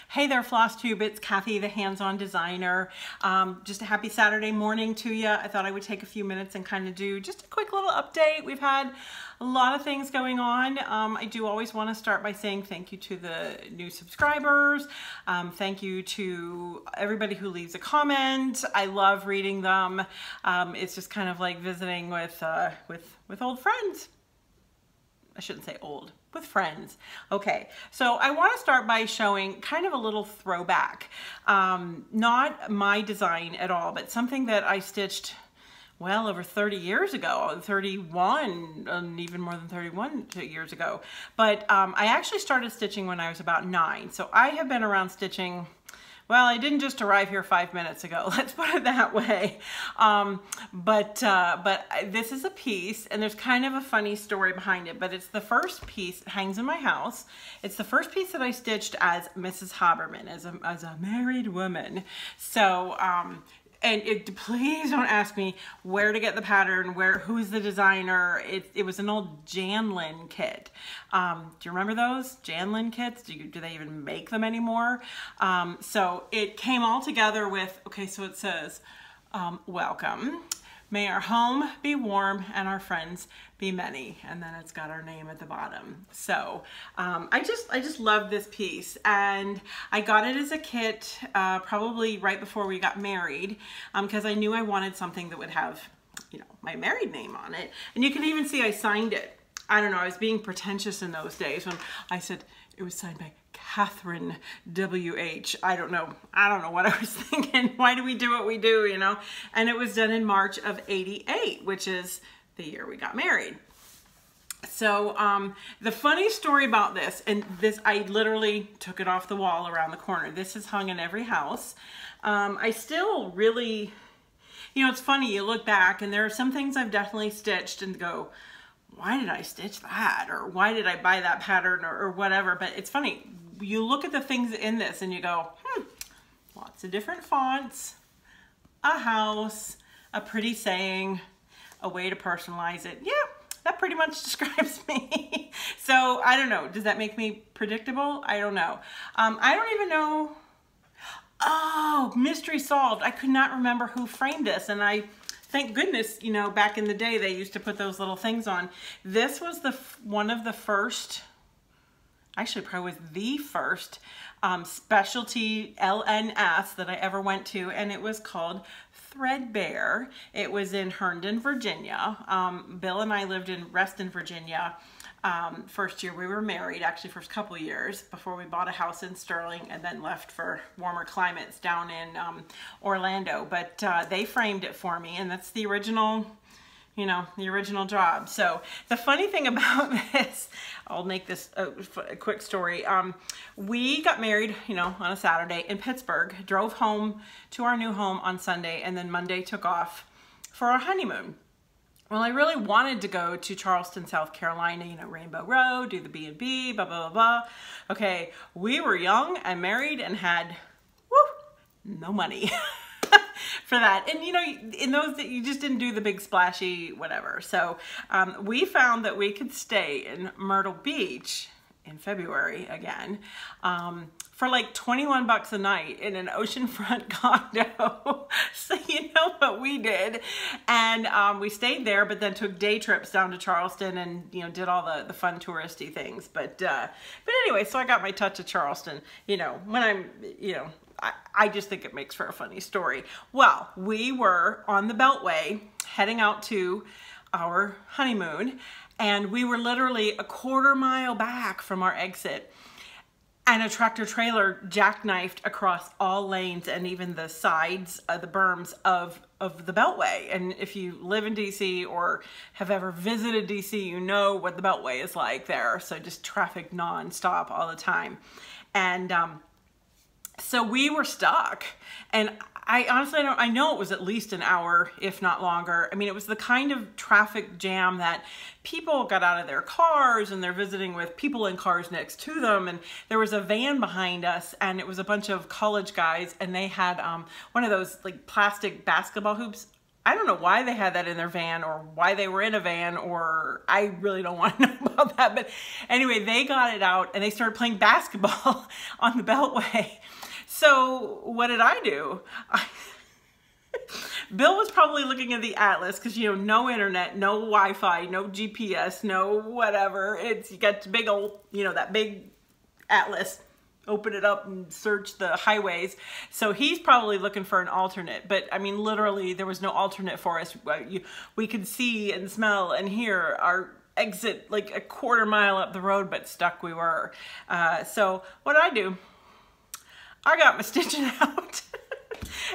Hey there, FlossTube. It's Cathy, the hands-on designer. Just a happy Saturday morning to you. I thought I would take a few minutes and kind of do just a quick little update. We've had a lot of things going on. I do always want to start by saying thank you to the new subscribers. Thank you to everybody who leaves a comment. I love reading them. It's just kind of like visiting with old friends. I shouldn't say old, with friends. Okay, so I want to start by showing kind of a little throwback. Not my design at all, but something that I stitched well over 30 years ago, 31, and even more than 31 years ago. But I actually started stitching when I was about 9. So I have been around stitching. Well, I didn't just arrive here 5 minutes ago, let's put it that way. But this is a piece, and there's kind of a funny story behind it, but it's the first piece. It hangs in my house. It's the first piece that I stitched as Mrs. Haberman, as a married woman. So, please don't ask me where to get the pattern, who's the designer. It was an old Janlin kit. Do you remember those Janlin kits? Do they even make them anymore? So it came all together with, okay, so it says, welcome. May our home be warm and our friends be many. And then it's got our name at the bottom. So I just love this piece, and I got it as a kit probably right before we got married, because I knew I wanted something that would have, you know, my married name on it. And you can even see I signed it. I don't know, I was being pretentious in those days when I said it was signed by Catherine WH. I don't know what I was thinking. Why do we do what we do, you know? And it was done in March of '88, which is the year we got married. So the funny story about this, and this, I literally took it off the wall around the corner. This is hung in every house. I still really, you know, it's funny, you look back and there are some things I've definitely stitched and go, why did I stitch that? Or why did I buy that pattern, or whatever? But it's funny, you look at the things in this and you go, lots of different fonts, a house, a pretty saying, a way to personalize it. Yeah, that pretty much describes me. So I don't know, does that make me predictable? I don't know. I don't even know. Oh, mystery solved. I could not remember who framed this, and thank goodness, you know, back in the day they used to put those little things on. This was one of the first, actually probably was the first specialty LNS that I ever went to, and it was called Threadbare. It was in Herndon, Virginia. Bill and I lived in Reston, Virginia. First year we were married, actually first couple years, before we bought a house in Sterling and then left for warmer climates down in Orlando. But they framed it for me, and that's the original, you know, the original job. So the funny thing about this, I'll make this a quick story. We got married, you know, on a Saturday in Pittsburgh, drove home to our new home on Sunday, and then Monday took off for our honeymoon. Well, I really wanted to go to Charleston, South Carolina, you know, Rainbow Road, do the B&B, blah, blah, blah, blah. Okay, we were young and married and had, no money for that. And, you know, in those, you just didn't do the big splashy whatever. So we found that we could stay in Myrtle Beach in February again, for like 21 bucks a night in an oceanfront condo. So you know what we did. And we stayed there, but then took day trips down to Charleston and, you know, did all the fun touristy things. But anyway, so I got my touch of Charleston, you know, when I'm, you know, I just think it makes for a funny story. Well, we were on the Beltway heading out to our honeymoon, and we were literally a quarter mile back from our exit, and a tractor trailer jackknifed across all lanes and even the sides of the berms of the Beltway. And if you live in DC or have ever visited DC, you know what the Beltway is like there. So just traffic nonstop all the time. And so we were stuck, and I honestly don't, I know it was at least an hour, if not longer. I mean, it was the kind of traffic jam that people got out of their cars and they're visiting with people in cars next to them. And there was a van behind us, and it was a bunch of college guys, and they had one of those like plastic basketball hoops. I don't know why they had that in their van or why they were in a van, or I really don't want to know about that. But anyway, they got it out and they started playing basketball on the Beltway. So what did I do? Bill was probably looking at the atlas because, you know, no internet, no Wi-Fi, no GPS, no whatever. You got the big old, you know, that big atlas. Open it up and search the highways. So he's probably looking for an alternate, but I mean, literally there was no alternate for us. We could see and smell and hear our exit like a quarter mile up the road, but stuck we were. So what did I do? I got my stitching out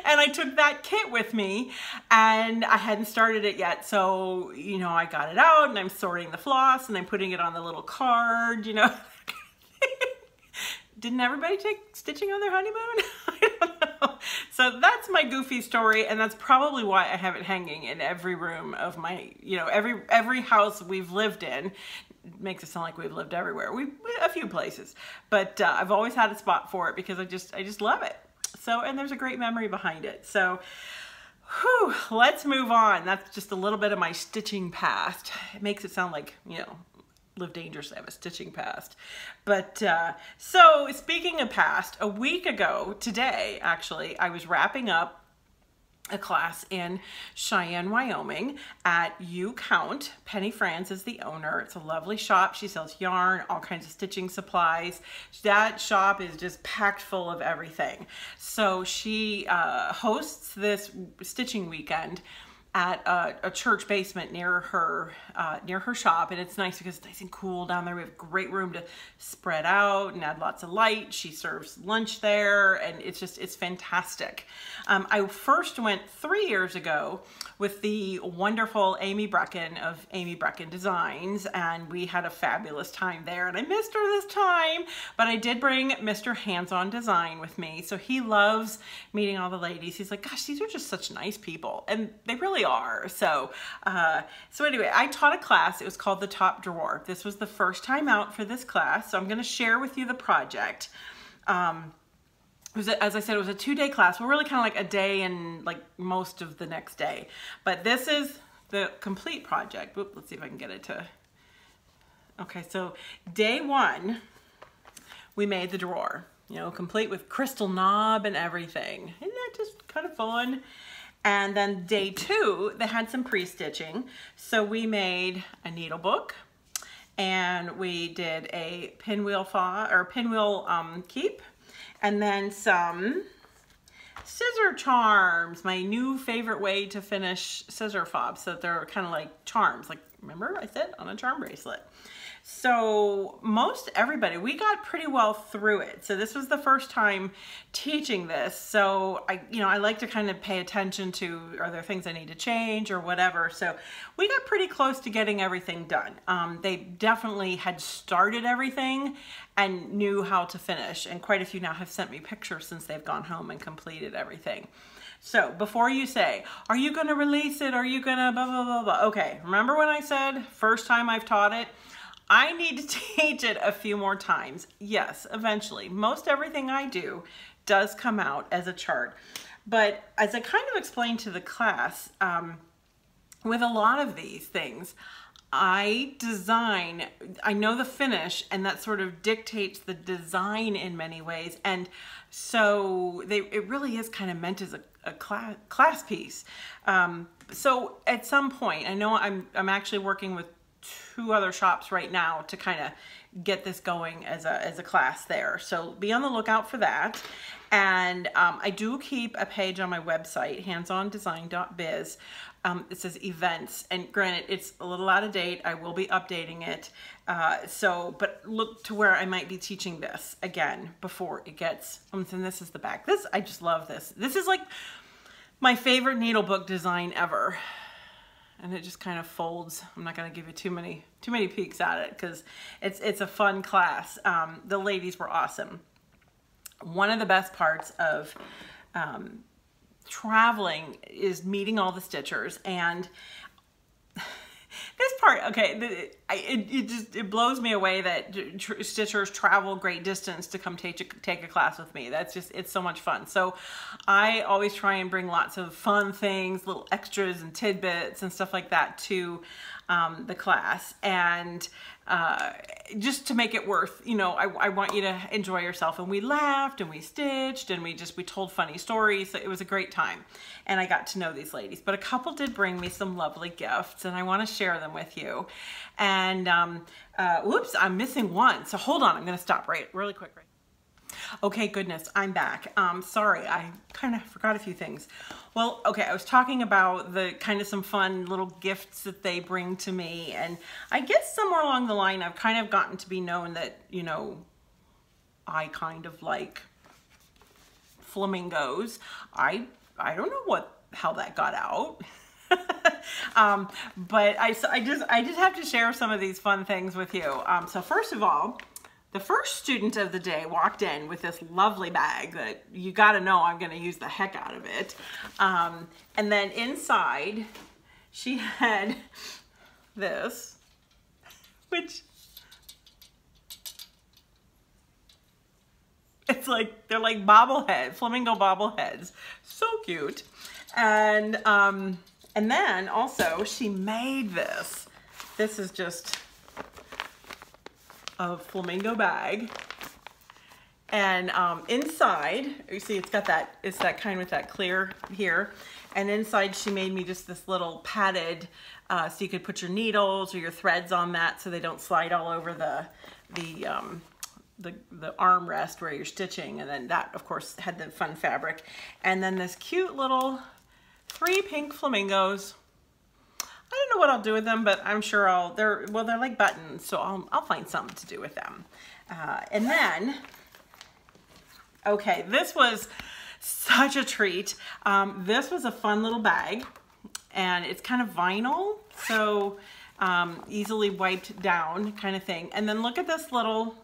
and I took that kit with me, and I hadn't started it yet. So, you know, I got it out and I'm sorting the floss and I'm putting it on the little card, you know. Didn't everybody take stitching on their honeymoon? I don't know. So that's my goofy story, and that's probably why I have it hanging in every room of my, you know, every house we've lived in. It makes it sound like we've lived everywhere. A few places, but I've always had a spot for it because I just love it. So, and there's a great memory behind it. So, whew, let's move on. That's just a little bit of my stitching past. It makes it sound like, you know, live dangerously, I have a stitching past. But so speaking of past, a week ago today, actually, I was wrapping up a class in Cheyenne, Wyoming at Ewe Count. Penny Franz is the owner. It's a lovely shop. She sells yarn, all kinds of stitching supplies. That shop is just packed full of everything. So she hosts this stitching weekend at a church basement near her shop, and it's nice because it's nice and cool down there. We have great room to spread out and add lots of light. She serves lunch there, and it's fantastic. I first went 3 years ago with the wonderful Amy Bracken of Amy Bracken Designs, and we had a fabulous time there, and I missed her this time, but I did bring Mr. Hands-On Design with me, so he loves meeting all the ladies. He's like, gosh, these are just such nice people, and they really are. So anyway, I taught a class. It was called The Top Drawer. This was the first time out for this class, so I'm going to share with you the project. As I said, it was a 2-day class. Well, really kind of like a day and like most of the next day. But this is the complete project. Oop, let's see if I can get it to... Okay, so day 1, we made the drawer, you know, complete with crystal knob and everything. Isn't that just kind of fun? And then day 2, they had some pre-stitching. So we made a needle book, and we did a pinwheel keep, and then some scissor charms, my new favorite way to finish scissor fobs. So they're kind of like charms, like, remember I said, on a charm bracelet. So most everybody, we got pretty well through it. So this was the first time teaching this. So I like to kind of pay attention to, are there things I need to change or whatever. So we got pretty close to getting everything done. They definitely had started everything and knew how to finish. And quite a few now have sent me pictures since they've gone home and completed everything. So before you say, are you going to release it? Are you going to blah, blah, blah, blah? Okay, remember when I said first time I've taught it? I need to teach it a few more times. Yes, eventually. Most everything I do does come out as a chart. But as I kind of explained to the class, with a lot of these things, I know the finish, and that sort of dictates the design in many ways. And so it really is kind of meant as a class piece. So at some point, I know I'm actually working with 2 other shops right now to kind of get this going as a class there. So be on the lookout for that. And I do keep a page on my website, handsondesign.biz. It says events, and granted, it's a little out of date. I will be updating it. But look to where I might be teaching this again before it gets, and this is the back. I just love this. This is like my favorite needlebook design ever. And it just kind of folds. I'm not going to give you too many peeks at it because it's a fun class. The ladies were awesome. One of the best parts of traveling is meeting all the stitchers, and this part, okay, it blows me away that stitchers travel great distance to come take a class with me. That's just, it's so much fun. So I always try and bring lots of fun things, little extras and tidbits and stuff like that to the class, and just to make it worth, you know, I want you to enjoy yourself. And we laughed and we stitched and we told funny stories. So it was a great time, and I got to know these ladies. But a couple did bring me some lovely gifts, and I want to share them with you. And whoops, I'm missing one. So hold on, I'm going to stop really quick. Okay, goodness, I'm back. Sorry, I kind of forgot a few things. Well, okay, I was talking about the kind of some fun little gifts that they bring to me, and I guess somewhere along the line I've kind of gotten to be known that, you know, I kind of like flamingos. I don't know how that got out. But I just have to share some of these fun things with you. So first of all, the first student of the day walked in with this lovely bag that you got to know I'm going to use the heck out of it. And then inside she had this, which it's like, they're like bobblehead, flamingo bobbleheads. So cute. And then also she made this. This is just a flamingo bag, and inside, you see it's got that, it's that kind with that clear here, and inside she made me just this little padded, so you could put your needles or your threads on that so they don't slide all over the armrest where you're stitching. And then that, of course, had the fun fabric, and then this cute little 3 pink flamingos. I don't know what I'll do with them, but I'm sure they're like buttons, so I'll find something to do with them. And then, okay, this was such a treat. This was a fun little bag, and it's kind of vinyl, so easily wiped down kind of thing. And then look at this little,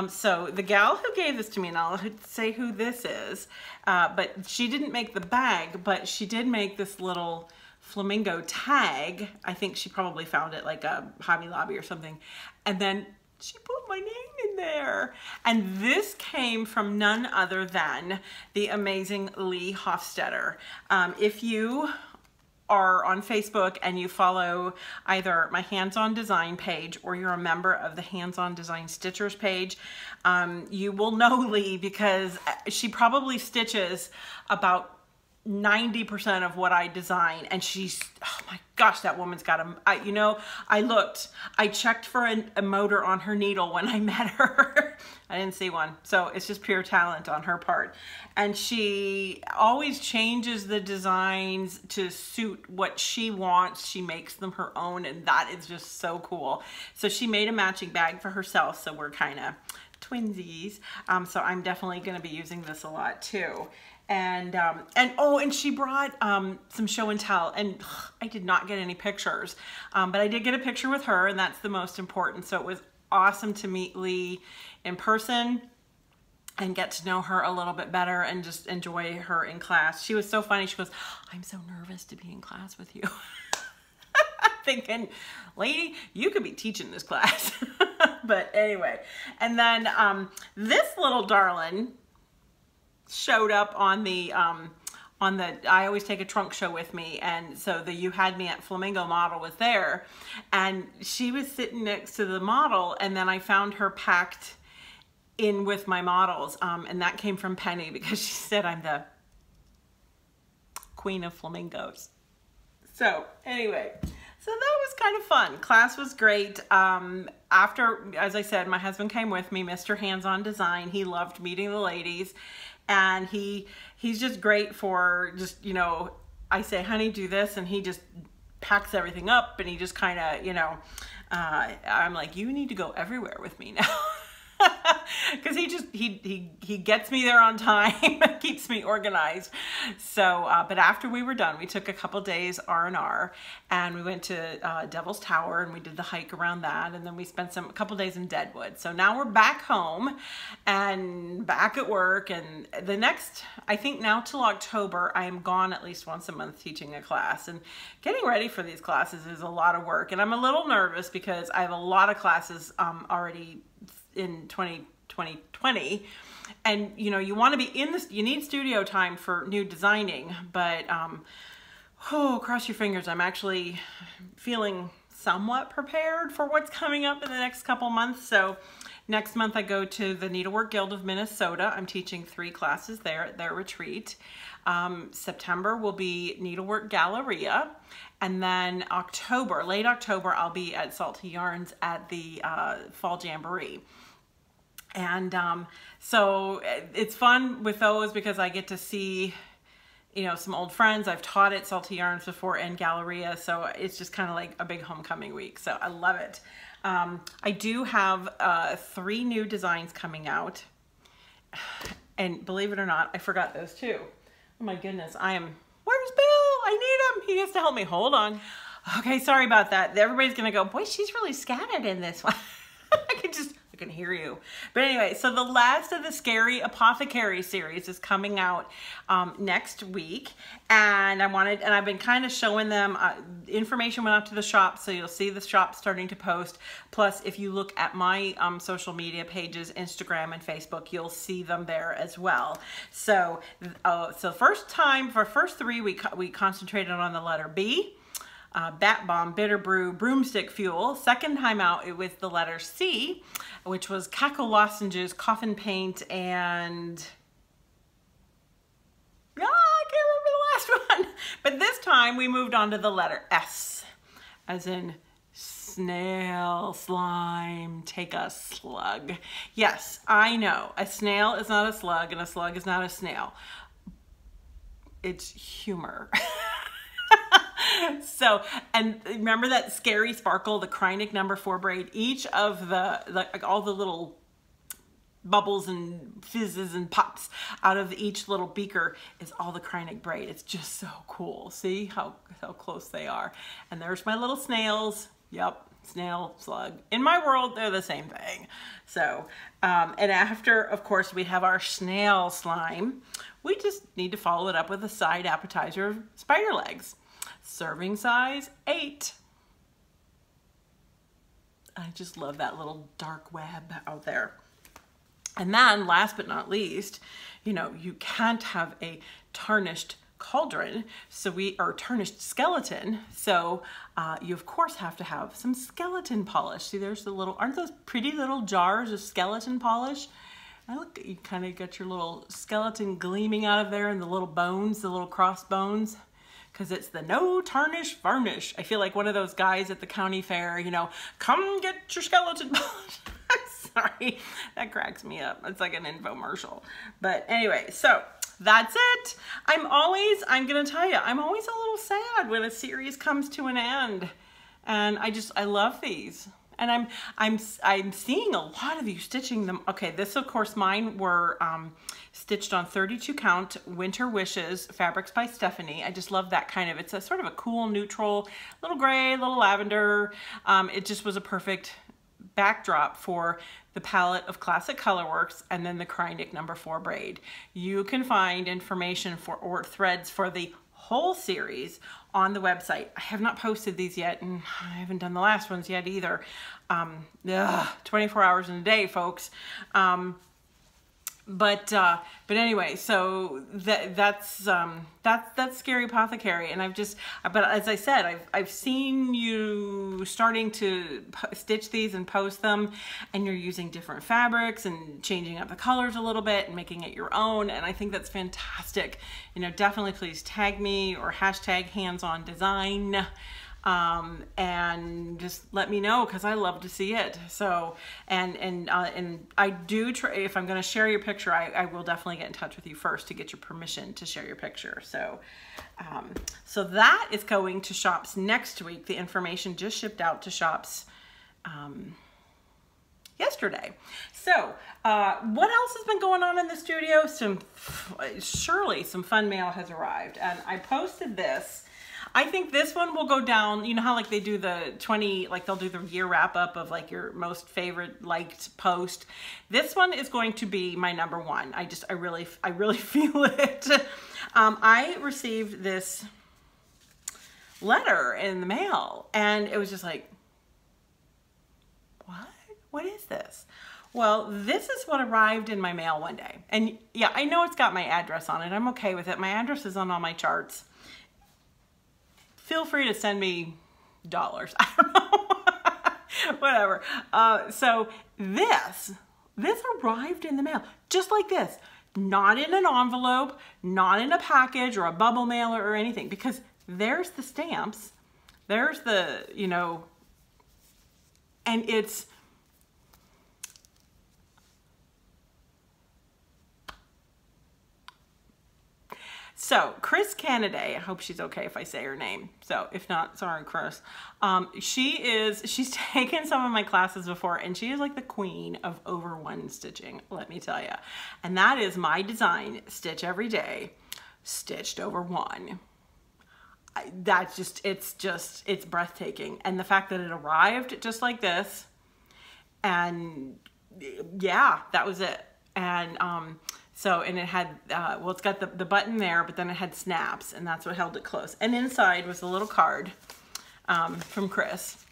so the gal who gave this to me, and I'll say who this is, but she didn't make the bag, but she did make this little flamingo tag. I think she probably found it like a Hobby Lobby or something, and then she put my name in there. And this came from none other than the amazing Lea Hofstetter. If you are on Facebook and you follow either my hands-on design page or you're a member of the hands-on design stitchers page, you will know Lea, because she probably stitches about 90% of what I design, and she's, oh my gosh, that woman's got you know, I checked for a motor on her needle when I met her. I didn't see one, so it's just pure talent on her part. And she always changes the designs to suit what she wants. She makes them her own, and that is just so cool. So she made a matching bag for herself, so we're kind of twinsies. So I'm definitely going to be using this a lot too. And she brought some show and tell, and I did not get any pictures, but I did get a picture with her, and that's the most important. So it was awesome to meet Lea in person and get to know her a little bit better and just enjoy her in class. She was so funny. She goes, "I'm so nervous to be in class with you." Thinking, lady, you could be teaching this class. But anyway, and then this little darling showed up on the I always take a trunk show with me, and so the You Had Me at Flamingo model was there, and she was sitting next to the model, and then I found her packed in with my models, and that came from Penny, because she said I'm the queen of flamingos. So anyway, so that was kind of fun. Class was great. After, as I said, my husband came with me, Mr. Hands-On Design. He loved meeting the ladies. And he's just great for just, you know, I say, honey, do this, and he just packs everything up, and he just kind of, you know, I'm like, you need to go everywhere with me now. because he gets me there on time, keeps me organized. So, but after we were done, we took a couple days R&R, and we went to Devil's Tower, and we did the hike around that, and then we spent a couple days in Deadwood. So now we're back home and back at work, and the next, I think now till October, I am gone at least once a month teaching a class, and getting ready for these classes is a lot of work, and I'm a little nervous because I have a lot of classes already in 2020, and you know, you want to be in this, you need studio time for new designing, but oh, cross your fingers, I'm actually feeling somewhat prepared for what's coming up in the next couple months. So next month I go to the Needlework Guild of Minnesota. I'm teaching 3 classes there at their retreat. September will be Needlework Galleria, and then October, late October, I'll be at Salty Yarns at the Fall Jamboree. And so it's fun with those because I get to see, you know, some old friends. I've taught at Salty Yarns before and Galleria, so it's just kind of like a big homecoming week. So I love it. I do have 3 new designs coming out, and believe it or not, I forgot those too. Oh my goodness, where's Bill? I need him. He has to help me. Hold on. Okay, sorry about that. Everybody's gonna go, boy, she's really scattered in this one. I can hear you. But anyway, so the last of the Scary Apothecary series is coming out next week, and I've been kind of showing them, information went out to the shop, so you'll see the shop starting to post. Plus, if you look at my social media pages, Instagram and Facebook, you'll see them there as well. So, first 3, we concentrated on the letter B. Bat Bomb, Bitter Brew, Broomstick Fuel. Second time out, it was the letter C, which was Cackle Lozenges, Coffin Paint, and I can't remember the last one. But this time we moved on to the letter S, as in snail, slime, take a slug. Yes, I know, a snail is not a slug and a slug is not a snail. It's humor. So, and remember that Scary Sparkle, the Krynic number 4 braid, each of like all the little bubbles and fizzes and pops out of each little beaker is all the Krynic braid. It's just so cool. See how close they are. And there's my little snails. Yep, snail, slug. In my world, they're the same thing. So, and after, of course, we have our snail slime. We just need to follow it up with a side appetizer of spider legs. Serving size 8. I just love that little dark web out there. And then last but not least, you know, you can't have a tarnished cauldron, or tarnished skeleton. So you of course have to have some skeleton polish. See, there's the little, aren't those pretty little jars of skeleton polish? And look, you kind of got your little skeleton gleaming out of there, and the little bones, the little cross bones. Because it's the no tarnish varnish. I feel like one of those guys at the county fair, you know, come get your skeleton polish. Sorry, that cracks me up. It's like an infomercial. But anyway, so that's it. I'm gonna tell you, I'm always a little sad when a series comes to an end. And I love these. And I'm seeing a lot of you stitching them. Okay, this of course, mine were stitched on 32 count Winter Wishes fabrics by Stephanie. I just love that kind of, it's a sort of a cool neutral, little gray, little lavender. It just was a perfect backdrop for the palette of Classic Colorworks and then the Krynic number 4 braid. You can find information or threads for the whole series on the website. I have not posted these yet, and I haven't done the last ones yet either. 24 hours in a day, folks. But anyway, so that's Scary Apothecary, and but as I said, I've seen you starting to stitch these and post them, and you're using different fabrics and changing up the colors a little bit and making it your own, and I think that's fantastic. You know, definitely please tag me or hashtag hands-on-design. And just let me know, because I love to see it. So, and I do try, if I'm going to share your picture, I will definitely get in touch with you first to get your permission to share your picture. So, so that is going to shops next week. The information just shipped out to shops. yesterday. So what else has been going on in the studio? Surely some fun mail has arrived, and I posted this. I think this one will go down. You know how like they do the 20, like they'll do the year wrap up of like your most favorite liked post. This one is going to be my #1. I really feel it. I received this letter in the mail, and it was just like, what is this? Well, this is what arrived in my mail one day. And yeah, I know it's got my address on it. I'm okay with it. My address is on all my charts. Feel free to send me dollars. I don't know. Whatever. So this arrived in the mail just like this. Not in an envelope, not in a package or a bubble mailer or anything, because there's the stamps. There's the, you know, and it's, so Chris Canaday, I hope she's okay if I say her name. So if not, sorry, Chris. She's taken some of my classes before, and she is like the queen of over one stitching, let me tell you. And that is my design, Stitch Every Day, stitched over one. It's breathtaking. And the fact that it arrived just like this, and yeah, that was it. And, so, and it had, well, it's got the button there, but then it had snaps, and that's what held it close. And inside was a little card from Chris.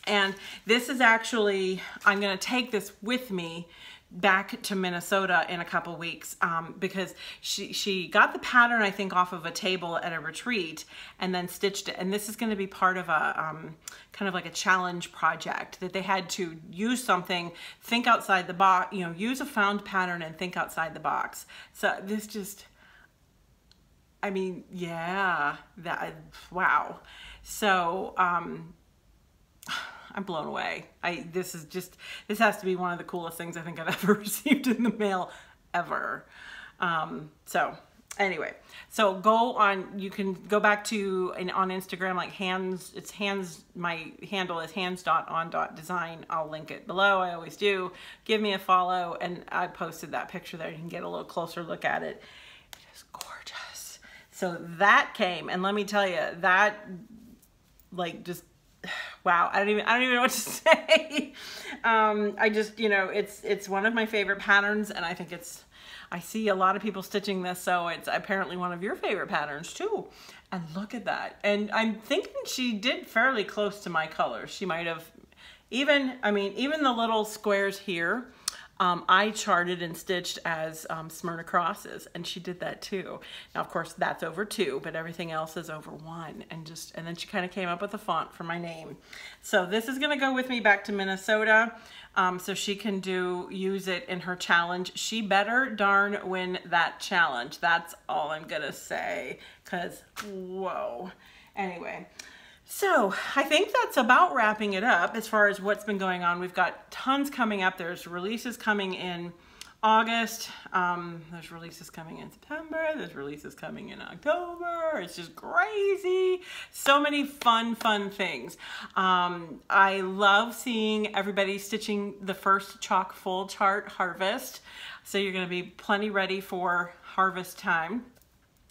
And this is actually, I'm going to take this with me back to Minnesota in a couple weeks because she got the pattern, I think, off of a table at a retreat and then stitched it. And this is going to be part of a kind of like a challenge project that they had to use something, think outside the box, you know, use a found pattern and think outside the box. So this just, I mean, yeah, wow. So, I'm blown away. This has to be one of the coolest things I think I've ever received in the mail ever. So anyway, so you can go back to, on Instagram, like my handle is hands.on.design. I'll link it below. I always do. Give me a follow. And I posted that picture there. You can get a little closer look at it. It is gorgeous. So that came, and let me tell you, that like just, wow, I don't even know what to say. I just, you know, it's one of my favorite patterns, and I think I see a lot of people stitching this, so it's apparently one of your favorite patterns too. And look at that. And I'm thinking she did fairly close to my colors. She might have even the little squares here, I charted and stitched as Smyrna crosses, and she did that too. Now, of course, that's over 2, but everything else is over 1, and then she kind of came up with a font for my name. So this is gonna go with me back to Minnesota, so she can use it in her challenge. She better darn win that challenge. That's all I'm gonna say, because whoa. Anyway. So I think that's about wrapping it up as far as what's been going on. We've got tons coming up. There's releases coming in August. There's releases coming in September. There's releases coming in October. It's just crazy. So many fun things. I love seeing everybody stitching the first chock full chart harvest. So you're going to be plenty ready for harvest time.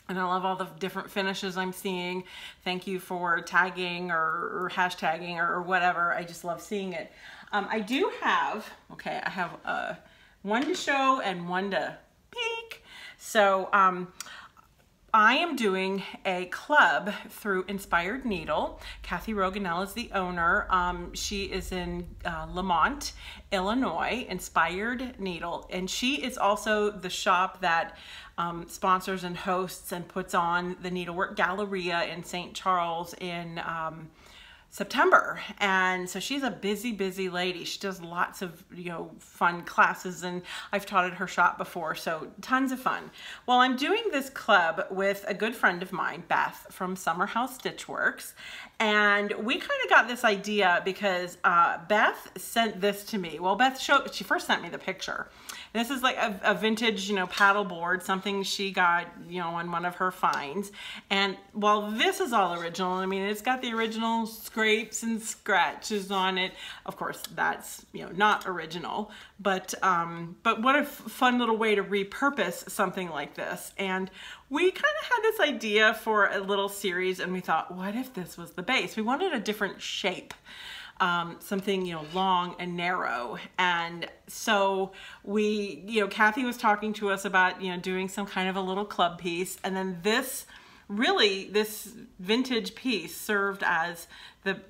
And I love all the different finishes I'm seeing. Thank you for tagging or hashtagging or whatever. I just love seeing it. I do have, I have one to show and one to peek. So I am doing a club through Inspired Needle. Cathy Roganell is the owner. She is in Lemont, Illinois, Inspired Needle. And she is also the shop that sponsors and hosts and puts on the Needlework Galleria in St. Charles in September. And so she's a busy lady. She does lots of, you know, fun classes, and I've taught at her shop before, so tons of fun. Well, I'm doing this club with a good friend of mine, Beth from Summer House Stitchworks, and we kind of got this idea because Beth sent this to me. Well, she first sent me the picture, this is like a vintage, you know, paddle board, something she got, you know, on one of her finds. And while this is all original, I mean, it's got the original scrapes and scratches on it. Of course, that's, you know, not original, but what a fun little way to repurpose something like this. And we kind of had this idea for a little series, and we thought, what if this was the base? We wanted a different shape. Something, you know, long and narrow. And so we, you know, Cathy was talking to us about, you know, doing some kind of a little club piece. And then this vintage piece served as the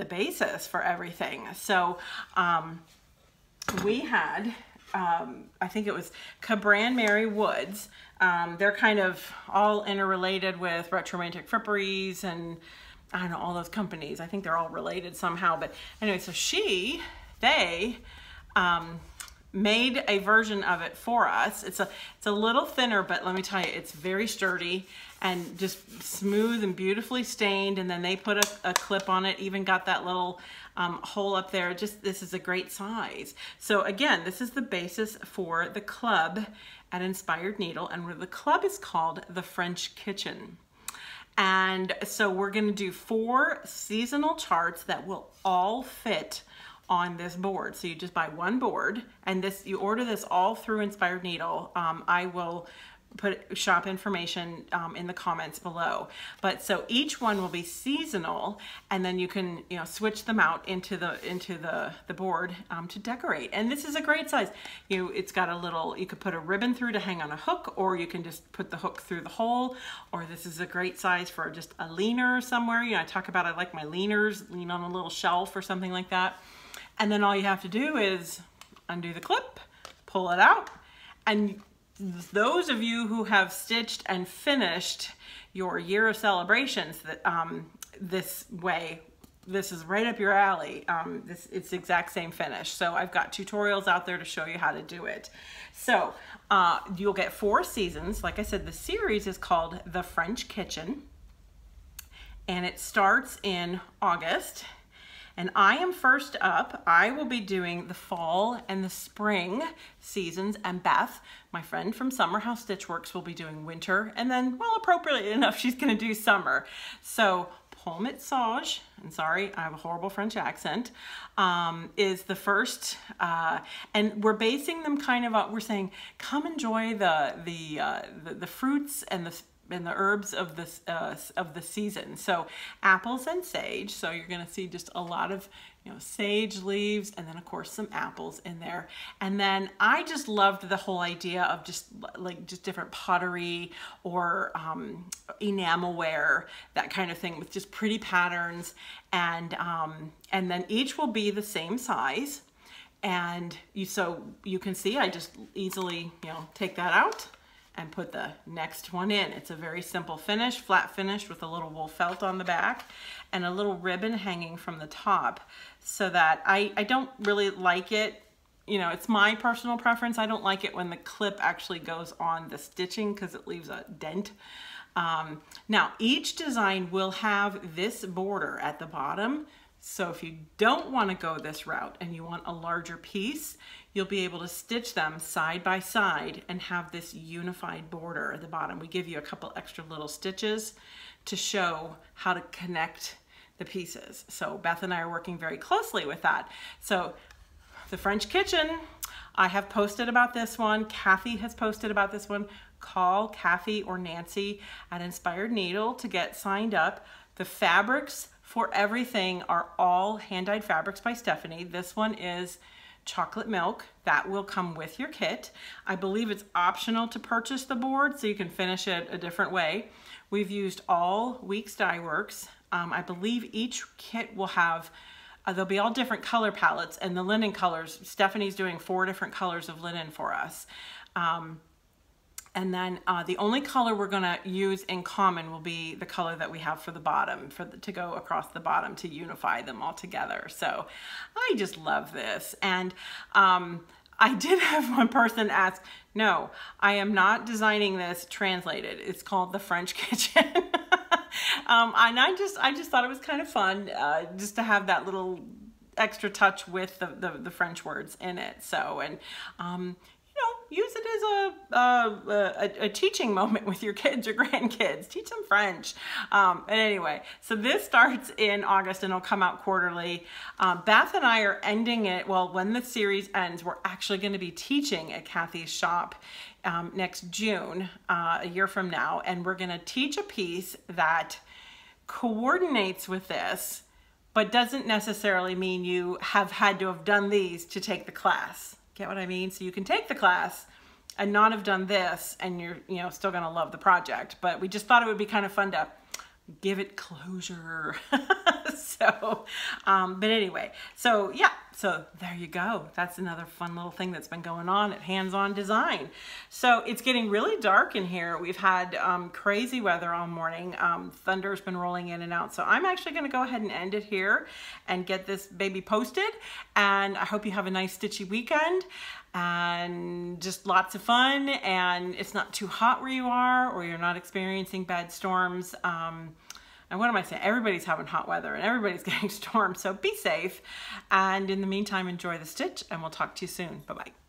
basis for everything. So, we had, I think it was Cabran Mary Woods. They're kind of all interrelated with Retromantic Fripperies and I don't know, all those companies. I think they're all related somehow. But anyway, so they made a version of it for us. It's a little thinner, but let me tell you, it's very sturdy and just smooth and beautifully stained. And then they put a clip on it, even got that little hole up there. Just, this is a great size. So again, this is the basis for the club at Inspired Needle, and the club is called the French Kitchen. And so we're going to do 4 seasonal charts that will all fit on this board. So you just buy one board, and this, you order this all through Inspired Needle. I will put shop information in the comments below. But so each one will be seasonal, and then you can, you know, switch them out into the board to decorate. And this is a great size. It's got a little, you could put a ribbon through to hang on a hook, or you can just put the hook through the hole, or this is a great size for just a leaner somewhere. You know, I talk about, I like my leaners, lean on a little shelf or something like that. And then all you have to do is undo the clip, pull it out, and those of you who have stitched and finished your year of celebrations that this way, this is right up your alley. It's the exact same finish. So I've got tutorials out there to show you how to do it. So you'll get 4 seasons. Like I said, the series is called The French Kitchen, and it starts in August. And I am first up. I will be doing the fall and the spring seasons, and Beth, my friend from Summer House Stitchworks, will be doing winter, and then, well, appropriately enough, she's going to do summer. So Pomme et Sage, and sorry, I have a horrible French accent, is the first, and we're basing them kind of up. We're saying, come enjoy the fruits and the herbs of the season. So apples and sage. So you're going to see just a lot of, you know, sage leaves, and then of course some apples in there. And then I just loved the whole idea of just different pottery or enamelware, that kind of thing, with just pretty patterns. And then each will be the same size. And so you can see, I just easily, you know, take that out and put the next one in. It's a very simple finish, flat finish with a little wool felt on the back and a little ribbon hanging from the top, so that I don't really like it. You know, it's my personal preference. I don't like it when the clip actually goes on the stitching because it leaves a dent. Now, each design will have this border at the bottom. So if you don't want to go this route and you want a larger piece, you'll be able to stitch them side by side and have this unified border at the bottom. We give you a couple extra little stitches to show how to connect the pieces. So Beth and I are working very closely with that. So the French Kitchen, I have posted about this one. Cathy has posted about this one. Call Cathy or Nancy at Inspired Needle to get signed up. The fabrics for everything are all hand-dyed fabrics by Stephanie. This one is chocolate milk. That will come with your kit. I believe it's optional to purchase the board, so you can finish it a different way. We've used all Weeks Dye Works. I believe each kit will have, there'll be all different color palettes, and the linen colors, Stephanie's doing 4 different colors of linen for us. And then the only color we're going to use in common will be the color that we have for the bottom, to go across the bottom to unify them all together. So I just love this. And I did have one person ask, no, I am not designing this translated. It's called the French Kitchen. And I just thought it was kind of fun just to have that little extra touch with the French words in it. So, and you know, use it as a teaching moment with your kids or grandkids. Teach them French. And anyway, so this starts in August and it'll come out quarterly. Beth and I are ending it, well, when the series ends, we're actually going to be teaching at Cathy's shop next June, a year from now, and we're going to teach a piece that coordinates with this, but doesn't necessarily mean you have had to have done these to take the class. Get what I mean? So you can take the class and not have done this, and you're, you know, still going to love the project. But we just thought it would be kind of fun to give it closure. So, but anyway, so yeah, so there you go. That's another fun little thing that's been going on at Hands-On Design. So it's getting really dark in here. We've had crazy weather all morning. Thunder's been rolling in and out. So I'm actually going to go ahead and end it here and get this baby posted. And I hope you have a nice stitchy weekend and just lots of fun, and it's not too hot where you are, or you're not experiencing bad storms. And what am I saying? Everybody's having hot weather and everybody's getting storms, so be safe. And in the meantime, enjoy the stitch, and we'll talk to you soon. Bye-bye.